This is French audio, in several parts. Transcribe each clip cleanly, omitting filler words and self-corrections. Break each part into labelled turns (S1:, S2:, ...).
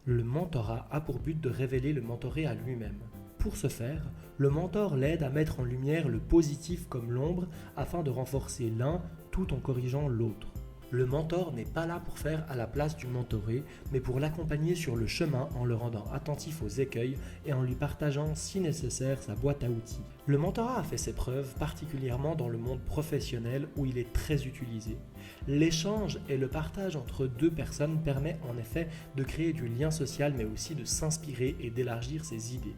S1: Le mentorat a pour but de révéler le mentoré à lui-même. Pour ce faire, le mentor l'aide à mettre en lumière le positif comme l'ombre afin de renforcer l'un tout en corrigeant l'autre. Le mentor n'est pas là pour faire à la place du mentoré, mais pour l'accompagner sur le chemin en le rendant attentif aux écueils et en lui partageant si nécessaire sa boîte à outils. Le mentorat a fait ses preuves particulièrement dans le monde professionnel où il est très utilisé. L'échange et le partage entre deux personnes permet en effet de créer du lien social mais aussi de s'inspirer et d'élargir ses idées.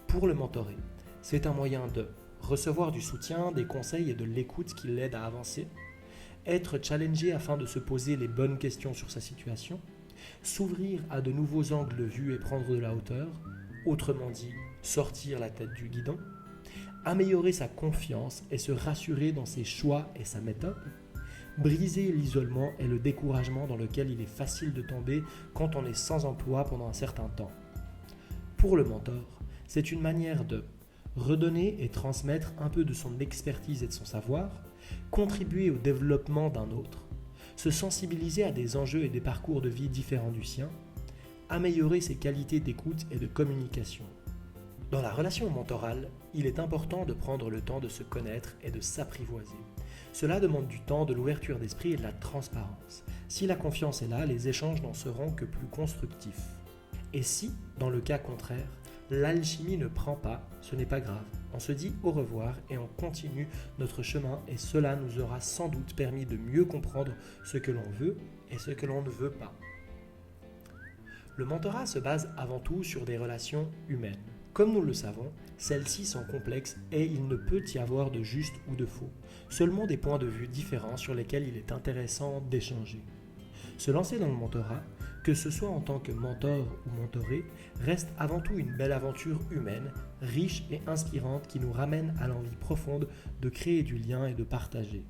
S1: Pour le mentoré, c'est un moyen de recevoir du soutien, des conseils et de l'écoute qui l'aident à avancer, être challengé afin de se poser les bonnes questions sur sa situation, s'ouvrir à de nouveaux angles de vue et prendre de la hauteur, autrement dit, sortir la tête du guidon, améliorer sa confiance et se rassurer dans ses choix et sa méthode, briser l'isolement et le découragement dans lequel il est facile de tomber quand on est sans emploi pendant un certain temps. Pour le mentor, c'est une manière de redonner et transmettre un peu de son expertise et de son savoir, contribuer au développement d'un autre, se sensibiliser à des enjeux et des parcours de vie différents du sien, améliorer ses qualités d'écoute et de communication. Dans la relation mentorale, il est important de prendre le temps de se connaître et de s'apprivoiser. Cela demande du temps, de l'ouverture d'esprit et de la transparence. Si la confiance est là, les échanges n'en seront que plus constructifs. Et si, dans le cas contraire, l'alchimie ne prend pas, ce n'est pas grave. On se dit au revoir et on continue notre chemin et cela nous aura sans doute permis de mieux comprendre ce que l'on veut et ce que l'on ne veut pas. Le mentorat se base avant tout sur des relations humaines. Comme nous le savons, celles-ci sont complexes et il ne peut y avoir de juste ou de faux, seulement des points de vue différents sur lesquels il est intéressant d'échanger. Se lancer dans le mentorat, que ce soit en tant que mentor ou mentoré, reste avant tout une belle aventure humaine, riche et inspirante qui nous ramène à l'envie profonde de créer du lien et de partager.